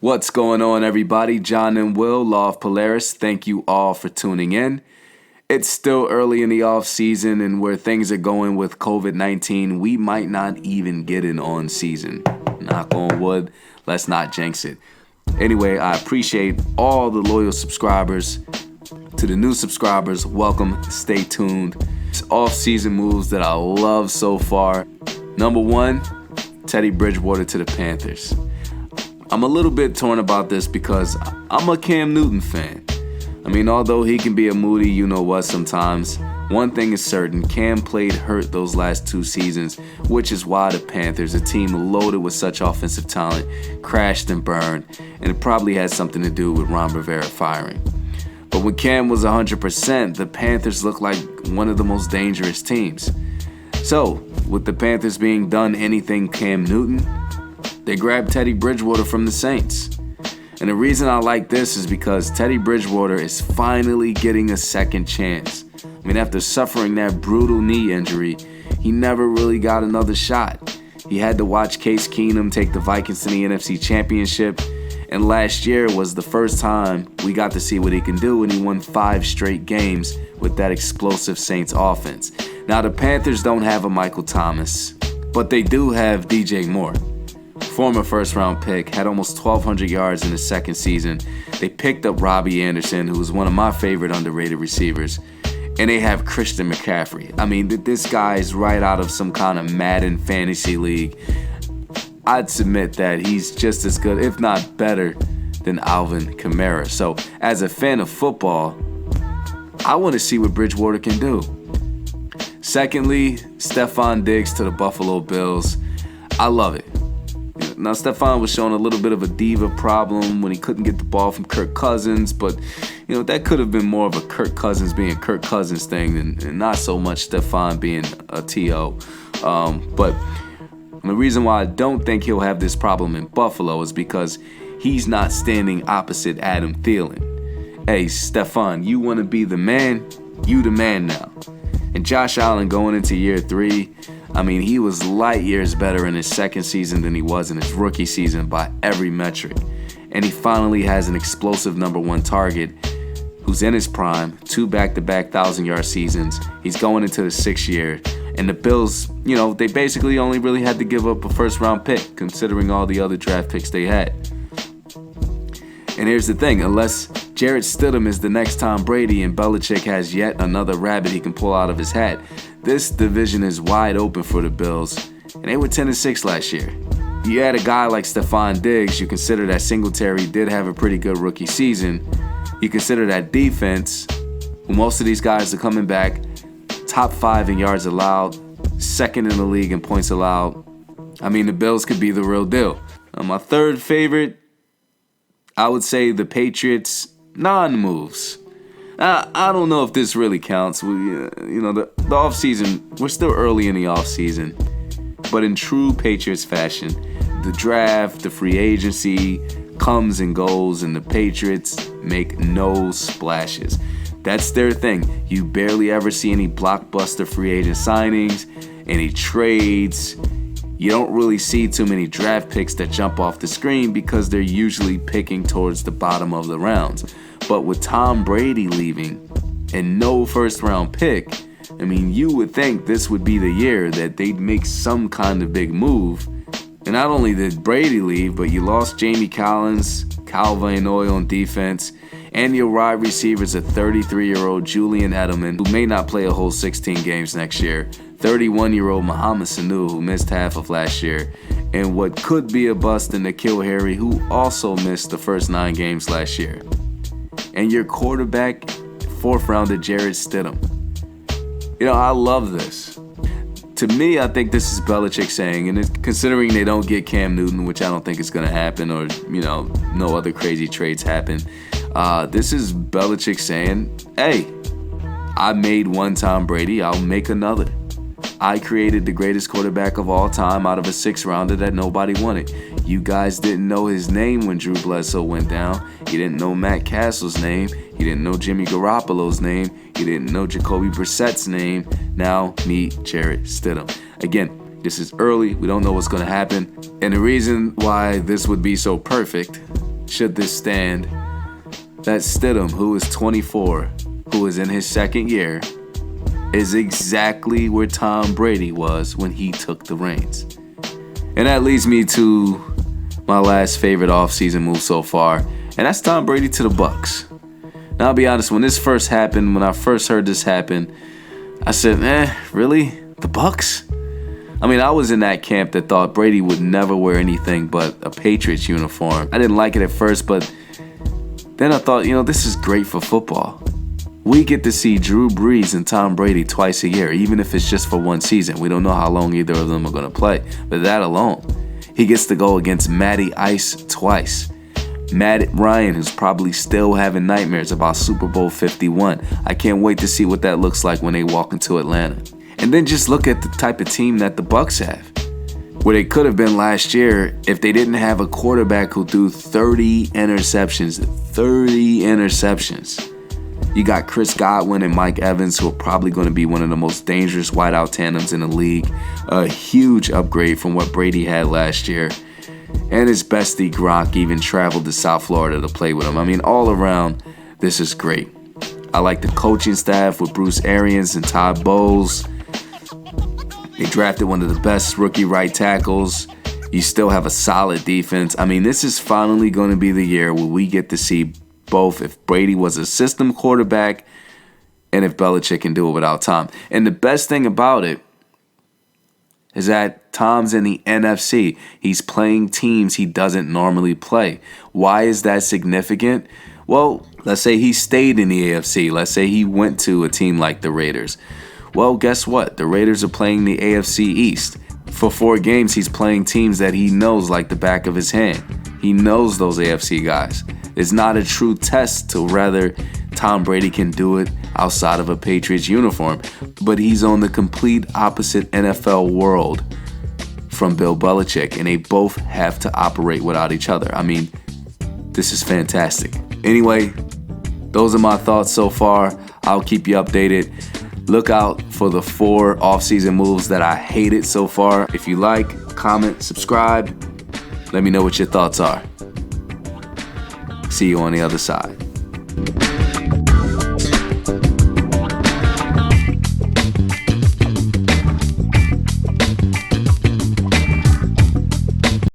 What's going on, everybody? John and Will, Law of Polaris. Thank you all for tuning in. It's still early in the off-season, and where things are going with COVID-19, we might not even get an on-season. Knock on wood, let's not jinx it. Anyway, I appreciate all the loyal subscribers. To the new subscribers, welcome, stay tuned. It's off-season moves that I love so far. Number one, Teddy Bridgewater to the Panthers. I'm a little bit torn about this because I'm a Cam Newton fan. I mean, although he can be a moody you-know-what sometimes, one thing is certain, Cam played hurt those last 2 seasons, which is why the Panthers, a team loaded with such offensive talent, crashed and burned, and it probably had something to do with Ron Rivera firing. But when Cam was 100%, the Panthers looked like one of the most dangerous teams. So, with the Panthers being done anything Cam Newton, they grabbed Teddy Bridgewater from the Saints. And the reason I like this is because Teddy Bridgewater is finally getting a second chance. I mean, after suffering that brutal knee injury, he never really got another shot. He had to watch Case Keenum take the Vikings to the NFC Championship, and last year was the first time we got to see what he can do, and he won 5 straight games with that explosive Saints offense. Now, the Panthers don't have a Michael Thomas, but they do have DJ Moore. Former first-round pick, had almost 1,200 yards in his second season. They picked up Robbie Anderson, who was one of my favorite underrated receivers. And they have Christian McCaffrey. I mean, this guy is right out of some kind of Madden fantasy league. I'd submit that he's just as good, if not better, than Alvin Kamara. So, as a fan of football, I want to see what Bridgewater can do. Secondly, Stefon Diggs to the Buffalo Bills. I love it. Now, Stefon was showing a little bit of a diva problem when he couldn't get the ball from Kirk Cousins, but, that could have been more of a Kirk Cousins being Kirk Cousins thing and not so much Stefon being a T.O. But the reason why I don't think he'll have this problem in Buffalo is because he's not standing opposite Adam Thielen. Hey, Stefon, you want to be the man? You the man now. And Josh Allen going into year 3, I mean, he was light years better in his second season than he was in his rookie season by every metric. And he finally has an explosive number 1 target who's in his prime, 2 back-to-back 1,000-yard seasons. He's going into the 6th year. And the Bills, they basically only really had to give up a first-round pick, considering all the other draft picks they had. And here's the thing, unless Jarrett Stidham is the next Tom Brady and Belichick has yet another rabbit he can pull out of his hat, this division is wide open for the Bills, and they were 10-6 last year. You add a guy like Stefon Diggs, you consider that Singletary did have a pretty good rookie season. You consider that defense, who most of these guys are coming back, top 5 in yards allowed, 2nd in the league in points allowed. I mean, the Bills could be the real deal. My third favorite, I would say the Patriots non-moves. I don't know if this really counts. The offseason, we're still early in the offseason. But in true Patriots fashion, the draft, the free agency comes and goes, and the Patriots make no splashes. That's their thing. You barely ever see any blockbuster free agent signings, any trades. You don't really see too many draft picks that jump off the screen because they're usually picking towards the bottom of the rounds. But with Tom Brady leaving and no first-round pick, I mean, you would think this would be the year that they'd make some kind of big move. And not only did Brady leave, but you lost Jamie Collins, Kyle Van Noy on defense, and your wide receivers, a 33-year-old Julian Edelman, who may not play a whole 16 games next year, 31-year-old Mohamed Sanu, who missed half of last year, and what could be a bust in N'Keal Harry, who also missed the first 9 games last year. And your quarterback, 4th rounder Jarrett Stidham. I love this. To me, I think this is Belichick saying, and considering they don't get Cam Newton, which I don't think is going to happen, or, no other crazy trades happen, this is Belichick saying, hey, I made one Tom Brady, I'll make another. I created the greatest quarterback of all time out of a 6th rounder that nobody wanted. You guys didn't know his name when Drew Bledsoe went down. You didn't know Matt Castle's name. You didn't know Jimmy Garoppolo's name. You didn't know Jacoby Brissett's name. Now meet Jarrett Stidham. Again, this is early. We don't know what's going to happen. And the reason why this would be so perfect should this stand, that Stidham, who is 24, who is in his second year, is exactly where Tom Brady was when he took the reins. And that leads me to my last favorite offseason move so far, and that's Tom Brady to the Bucs. Now, I'll be honest, when this first happened, when I first heard this happen, I said, really? The Bucs? I mean, I was in that camp that thought Brady would never wear anything but a Patriots uniform. I didn't like it at first, but then I thought, this is great for football. We get to see Drew Brees and Tom Brady twice a year, even if it's just for one season. We don't know how long either of them are going to play. But that alone, he gets to go against Matty Ice twice. Matt Ryan, who's probably still having nightmares about Super Bowl 51. I can't wait to see what that looks like when they walk into Atlanta. And then just look at the type of team that the Bucs have. Where they could have been last year if they didn't have a quarterback who threw 30 interceptions. 30 interceptions. You got Chris Godwin and Mike Evans, who are probably going to be one of the most dangerous wideout tandems in the league. A huge upgrade from what Brady had last year. And his bestie Gronk even traveled to South Florida to play with him. I mean, all around, this is great. I like the coaching staff with Bruce Arians and Todd Bowles. They drafted one of the best rookie right tackles. You still have a solid defense. I mean, this is finally going to be the year where we get to see both if Brady was a system quarterback and if Belichick can do it without Tom. And the best thing about it is that Tom's in the NFC. He's playing teams he doesn't normally play. Why is that significant? Well, let's say he stayed in the AFC. Let's say he went to a team like the Raiders. Well, guess what? The Raiders are playing the AFC East. For 4 games, he's playing teams that he knows like the back of his hand. He knows those AFC guys. It's not a true test to whether Tom Brady can do it outside of a Patriots uniform, but he's on the complete opposite NFL world from Bill Belichick, and they both have to operate without each other. I mean, this is fantastic. Anyway, those are my thoughts so far. I'll keep you updated. Look out for the 4 offseason moves that I hated so far. If you like, comment, subscribe. Let me know what your thoughts are. See you on the other side.